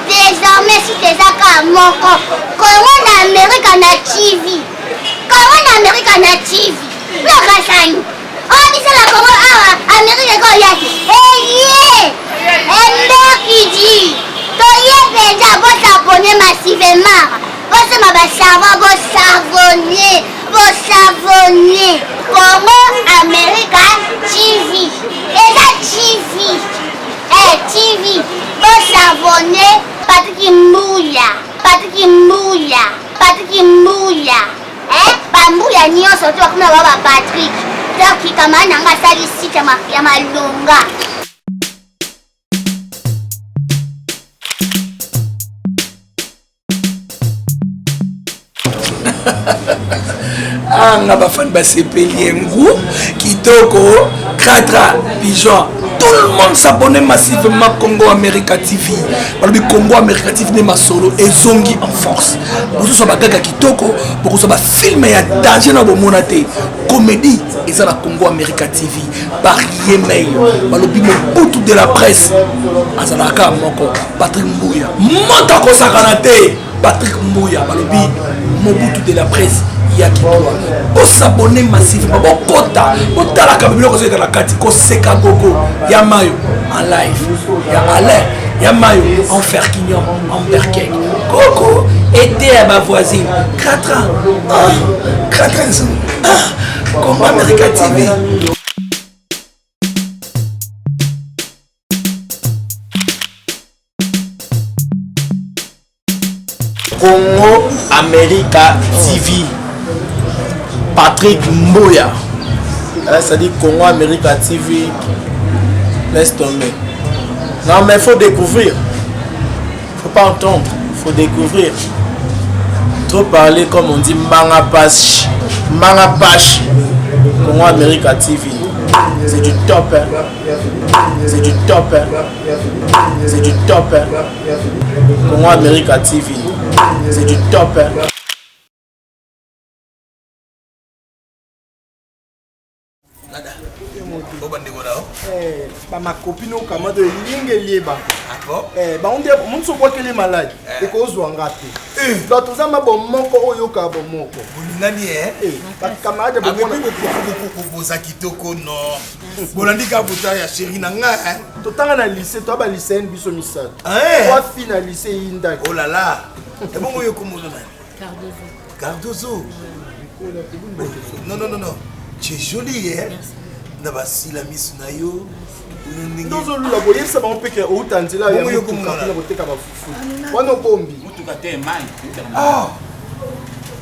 Désormais, si tu es à mon corps, comment l'Amérique en a TV? Comment l'Amérique en a TV? Le Rassani. Oh, mais c'est la comment l'Amérique est comme yaki. Qui dit, toi, déjà, vous abonnez massivement. Vous savonnez. Comment l'Amérique TV? Et ça, TV. Vous savonnez. Patrick Mouya. Bambouya nyonso to kuna baba Patrick. Donc kama nanga sali site ya malonga. Anga bafan basepeli ngu kitoko Kratra Pigeon. Tout le monde s'abonne massivement Congo America TV. Le Congo America TV n'est ma solo et zongi en force. Vous savez bagaga kitoko, vous savez film ya danger na bomonate. Comédie et ça la Congo America TV. Par email, balobi mobutu de la presse. Azalaka moko Patrick Mbuya. Monta ko sakanate Patrick Mbuya balobi mobutu de la presse. Pour s'abonner massivement, pour kota, pour tala kabilo ko dans la kati ko seka gogo, ya mayo en live, ya Alain, ya mayo en Ferquignon, en Berkek. Coco était à ma voisine, 4 ans, 4 ans, Congo America TV. Congo America TV. Patrick Mbuya. Ça dit Congo America TV. Laisse tomber. Non mais il faut découvrir. Faut pas entendre. Faut découvrir. Trop parler comme on dit Manga Pash. Congo America TV. C'est du top. Hein. C'est du top. Hein. C'est du top. Hein. Congo America TV. C'est du top. Hein. Ma copine au Kamado est liée. On dit que mon qu'elle est malade et qu'on soit raté. Donc, tout ça, ma bonne moko au yoka bon moko. Camarade, tout le temps à lycée, toi, à lycée, biso misal. Toi, finalisé, Inda. Oh là là. C'est bon, Cardozo. Non. Tu es jolie, hein? Nabasi la mise na yo. Dans le laboyer, ça va empêcher au Tanzila et au Kombi. Ah,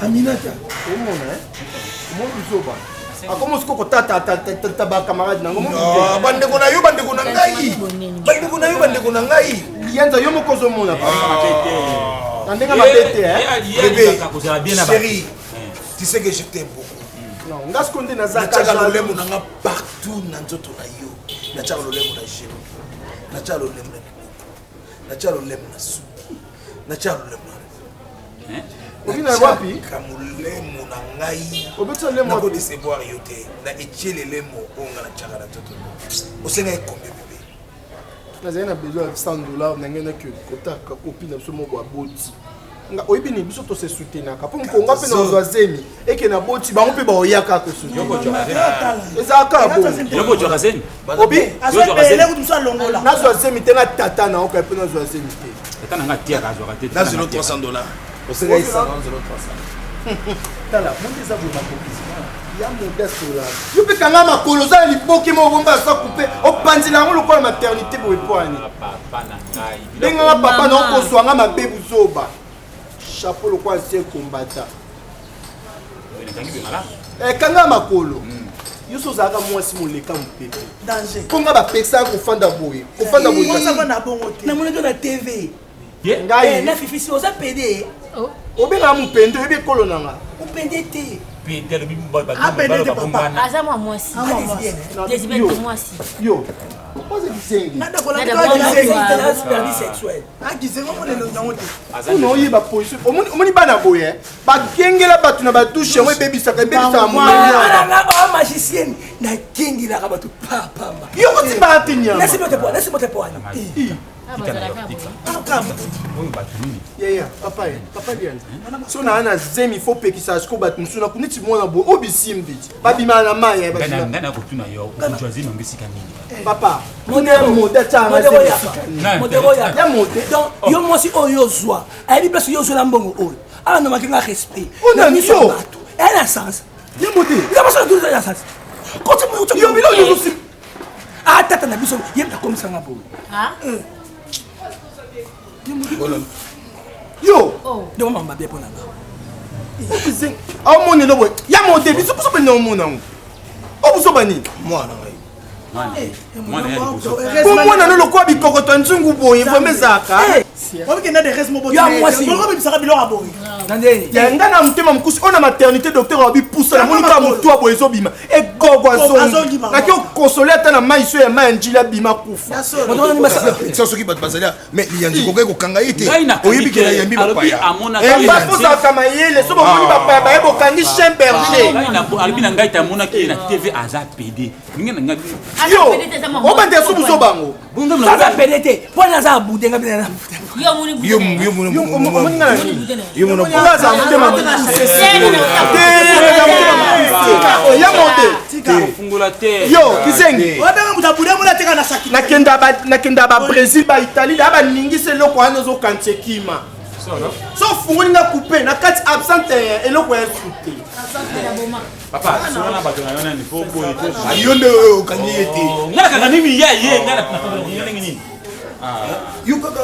Aminata. Comment tu Ah, comment est-ce que tu as camarade? Non, bandeko na yo, bandeko na ngai. Bandeko na ngai. Lienza, yo moko zo mona. Ndenga mabete, bébé, chérie, tu sais que je t'aime beaucoup. Non, ngas konde na zaka lolemo na nga partout na nzoto na yo. Na tchaka lolemo na jero. Na tchaka lolemo na kiboko. Na tchaka lolemo na su. Na tchaka lolemo. Obi na wapi? Kamulemo na ngai. Obeto lemo ko décevoir yo te. Na etiele lemo onga na tchaka na nzoto. Osenga ekombe bébé. Na zena besoin de $100 na ngena que kota ka copine so mo ba boti. Nga oyibini biso to se soutenir ka pour Kongo pe na zoazemi et que na boti ba mpe ba oyaka ko soutenir. Ezaka bo. Yoko jorazeni. Obi azobele ku tsa longola. Na zoazemi te na tata na oka pe na zoazemi te. Tata nga tia ka zoka te. Na $300. Oseka isa $300. Tala, monte za boma kopisi. Ya modeste là. Yo pe kanga makolo za liboki mo bomba sa couper. O pandila ngo lokola maternité bo epoani. Papa na ngai. Benga papa na ko swanga mabebu zoba. Chapeau le quoi c'est combattant. Kanga makolo. Yuso zaka mwasi moleka mpete. Danger. Konga ba pesa ko fanda boye. Ko fanda boye. Ko sa na bongo te. Na moneka na TV. Ngai. Na fifi si oza PD. Obenga mpende ebe kolo nanga. Opende te. Pende le papa. Aza moi aussi. Desibel moi aussi. Yo. onoyeba position omoni bana boye bakengela bato na badushe yango ebebisaka magicienne nakengelaka bato papamba yo kotimbaka te nyama papa lianza so na ana zemi fo pekisa siko bato mosusu na kuniti mwana boye obisimbi babimana na mai papa yo mwasi oyo yozwa ayebi place yozwela mbongo oyo awa nomakenga respect na sens atata na biso ye nakomisanga boye yo ndeko mamba bie mpona nga aomonelo boye ya mode biso biso bene omona ngo obuso nini mwana mwana no lokwa bikokoto nzungu boye vraimen ezaka yanga na motema mokusi oyo na maternité docteur wabipusa namonika motu aboye ezobima egogo azongi naki okonsole ata na mai so ya mai ya njili abima kufa soki bato bazali me liyanzi kokai kokanga ye te oyebikela yambi bapozalaka mayele so bomoni bapaya baye bokangi chien berger na ngai tamonaki na tv aza pede yo obandela so buso bango aza pede te mpo naza abudenga pena nakenda babrésil baitalie da baningisa eloko wana ozokanisa ekima so fungolinga coupe na kati absente eloko ya sute papa sona bato na yona ni fo boy ayo nde okangi ye te ngala kaka nini ya ye ngala tunafanya nini yo kaka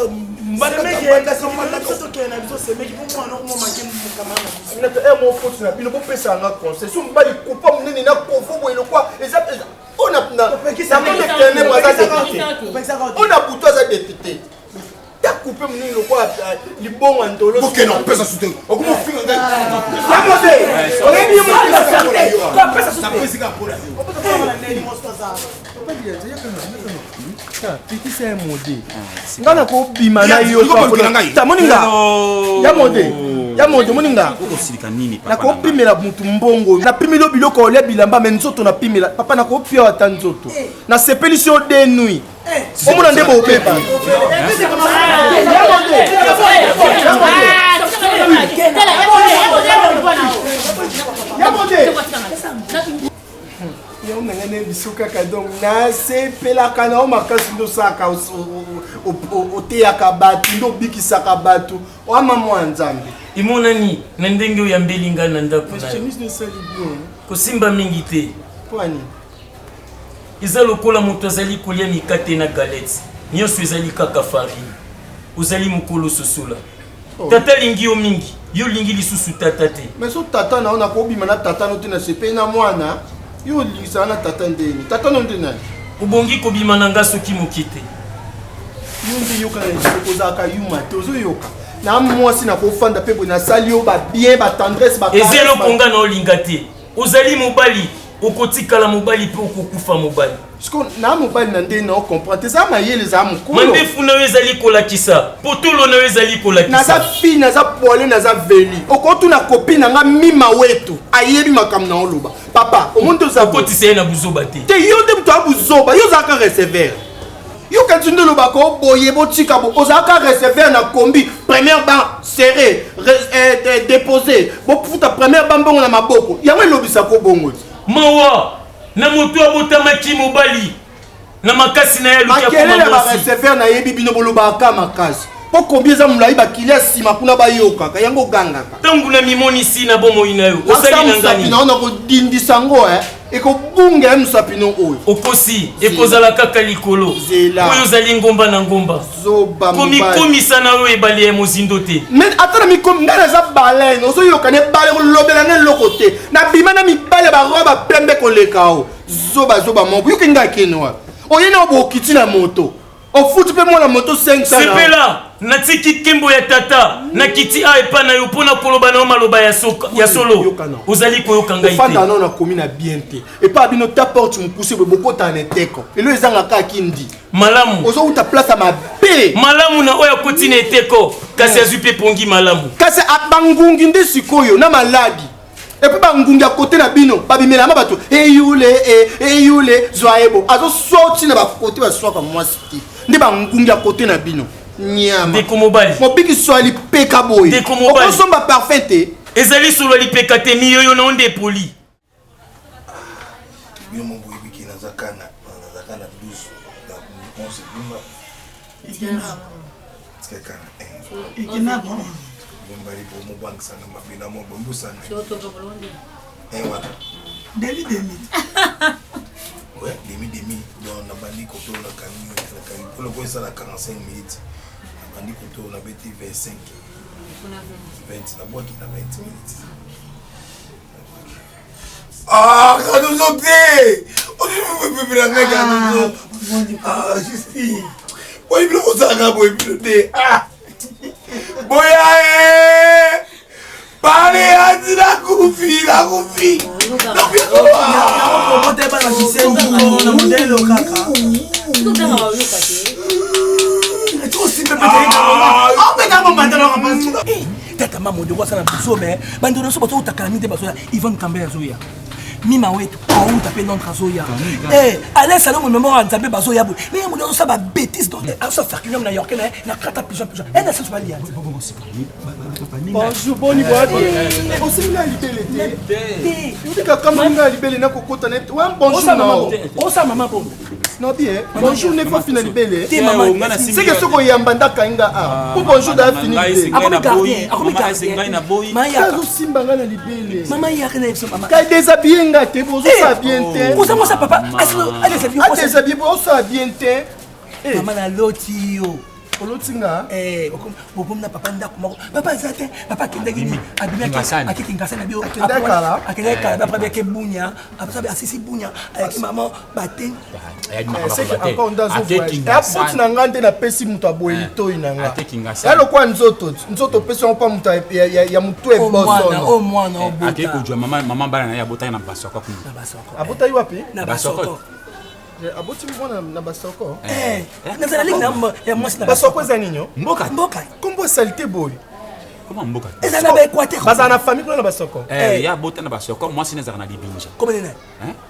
mofotuna bino bopesanga conseil so mobali kupa monene na kofo boye lokwa eza ona butu aza député ta coupe monene lokwa libongo ya ntolo okena opesa sute okomofinga pitisa ya mode nga na kobima na yo ya mode moninga nakopimela mutu mbongo napimeli biloko olia bilamba me nzoto napimela papa nakopia ata nzoto nasepelisi yo de nuit omona nde bobeba nangane biso kaka donc nasepelaka na o makasi ndosaka oteyaka bato nde obikisaka bato oama mwa nzambe imonani na ndenge oyo yambeli ngai na ndako nayo kosimba mingi te pwani eza lokola moto azali kolia mikate na galete nyonso ezali kaka farine ozali mokolo sosola tata lingi yo mingi yo lingi lisusu tata te mais so tata na ona kobima na tata no te na sepeli na mwana yo lingisaka na tata ndeni tata no nde nani obongi kobima na nga soki moki te yo nde yoka na esoko ozalaka yuma te ozoyoka na mwasi na kofanda mpe boye nasali yo babien batendresse eza eloko nga na olinga te ozali mobali okotikala mobali mpe okokufa mobali siko na mobali na ndeni na ocomprendre eza mayele eza mokolo mandefu na yo ezali kolakisa potolo na yo ezali kolakisa naza fille naza poile naza veli okotuna kopine na nga mima wetu ayebi makambo na oloba papa omonde okotisa ye na buzoba te yo nde moto abuzoba yo ozalaka receveur yo kati nde olobaka oboye botika bo ozalaka receveur na kombi première ban serré déposé bofuta première ban mbongo na maboko yango elobisaka obongo te mawa na moto abotamaki mobali na makasi na ye makelele ya bareceveur nayebi bino bolobaka makasi mpo kombi eza molai bakili ya nsima kuna bayokaka yango ogangaka ntango na mimonisi na bomoi na yo osali na ngani na kodindisa yango ekobunga ya mosapino oyo okosi ekozala kaka likolo oyo ozali ngomba na ngomba komikomisa na yo ebale ya mozindo te ata na mikomi ngai naza baleine ozoyoka ne bale kolobela ne eloko te nabima na mibale baroba bapembe koleka o zoba moko yoki ngai akene wapi oye na obokiti na moto ofuti mpe mwana moto 500 sepela natiki kembo ya tata na kiti a epa na yo mpona koloba na yo maloba ya solo ozali koyoka ngai te ofanda no na komi na bien te epa bino ta porte mokuse boye bokota na eteko elo ezanga kaka kindi malamu ozouta place ya mabe malamu na oyo akoti na eteko kasi azwi mpe pongi malamu kasi bangungi nde sikoyo na maladi epuis bangungi ya kote na bino babimelama bato eyule zwa ebo azosoti na bakote baswaka mwasi te nde bangungi ya kote na bino nyama ndeko mobali mobiki swali peka boye okosomba parfait te ezali solo lipeka te miyoyo na onde poli yo mongo ibiki nazakana 12 Bombari pour mon banque ça n'a pas bien à mon bambou ça. Demi. Ouais, demi. Donc on a bandi côté on a camion, pour le coup ça a 45 minutes. On a bandi côté on a bêté 25. 20 la boîte on a 20 minutes. Ah, quand nous sommes on peut la mec ah, juste. Ouais, il faut ça là boy piloter. Ah. Boya pale ati la kufi tata mama de wasana biso mais bando no so bato utakala minde baso Yvonne Kambé azoya mima wetu auta pe non trazoya allez salon mon mémoire nzambe bazoya bo mais mo do ça ba bêtise donc ça faire que na york na kata pigeon et na ça pas lié bonjour boni boadi aussi na libélé té tu ka kama na libélé na kokota na wa bonjour na o sa maman bon non bien bonjour ne pas finir libélé té maman c'est que ce ko yamba ndaka inga a pour bonjour da finir maya ko simba na libélé maman ya kana so maman ka déshabiller nga te bozo ça bien te ko ça papa allez ça bien bozo ça bien te maman na lotio olotinga okomna papa ndako moko papa zate papa kendeki akiki ngasana bio akendeka après avec bunya après asisi bunya avec maman baten c'est que encore ndazo voyage apoti na ngande na pesi muto aboyi to inanga yalo kwa nzoto pesi on pa muto ya muto e boso o mwana o bota akiko jwa mama bana na ya bota na basoko abota yi wapi na basoko aboti mwana na basoko nazala linga ya mwasi na basoko za ninyo mboka kombo salté boy comment mboka ezana ba Équateur baza na famille na basoko ya bota na basoko mwasi na zana libinja comment nena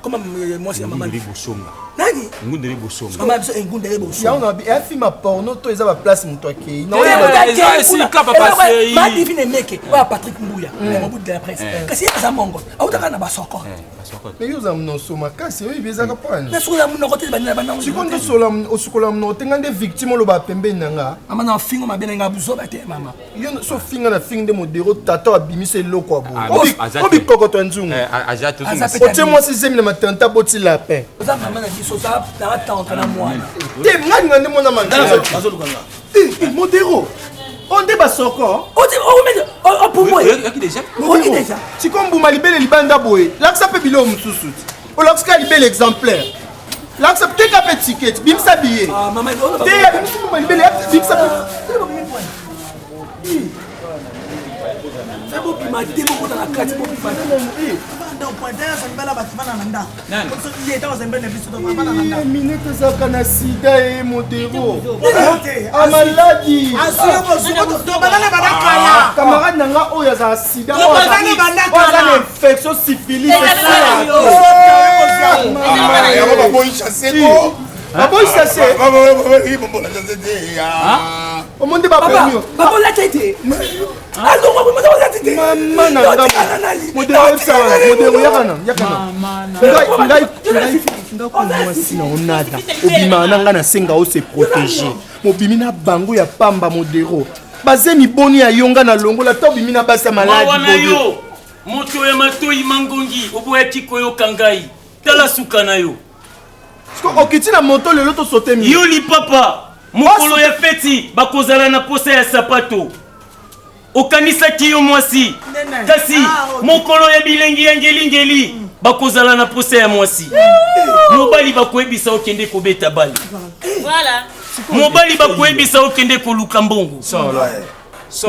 comment mwasi ya mama bosonga nani ngundere bosonga mama biso ngundere bosonga ya on a film à porno to eza ba place muto akei non ma divine meke wa Patrick Mbuya au bout de la presse kasi za mongo autaka na basoko mais yo za mnoso makasi yo ibezaka pani na sula mnoko te banana banana sikondo sola osukola mnoko tenga nde victime lo ba pembe nanga mama na fingo mabena nga buzo bate mama yo so finga na finga de modero tata abimise loko abo obi kokoto nzungu otie moi si zemi na matenta boti lapin oza mama na biso za na tante na moi te ngani ngande mona mandala bazolukanga modero onde basoko pour moi sikombuma libele libanda boye lakisa mpe bilo mosusu olakisaka libele exemplaire lakisa teka mpe ticket bimisa biye te abimisi mbuma libele bimisa minute ezalaka na sida e modero amaladi camarade nanga oyo azala sida aza na infection syphilis baboyisa se omonde bapermio mama na nga modero yakana na onada obima na nga nasenga o se protéger mobimi na bango ya pamba modero bazemi boni ya yonga na longola to obimi na basa maladi yo moto ya matoi mangongi oboyaki koyoka ngai tala suka na yo okiti na moto lelo tosote mi yo lipapa mokolo ya feti bakozala na posa ya sapato okanisaki yo mwasi kasi mokolo ya bilengi ya ngeli bakozala na posa ya mwasi mobali bakoyebisa okende kobeta bali voilà mobali bakoyebisa okende koluka mbongo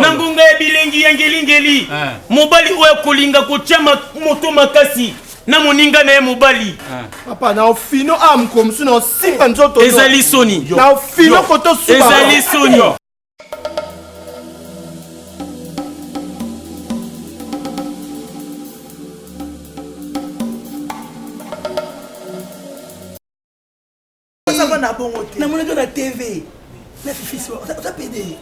na ngonga ya bilengi ya ngelingeli mobali oyo kolinga kotya moto makasi na moninga na ye mobali papa na ofino amkomsu na osimba nzoto ezali soni na ofino koto suba ezali soni na monaki na tv na fifisi oza pede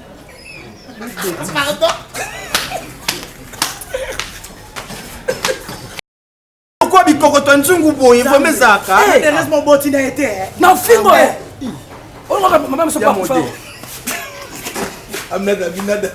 pourquoi bikokoto nzungu boye vome zaka laisse mon boti na été na fingo on va maman me so pas Aminada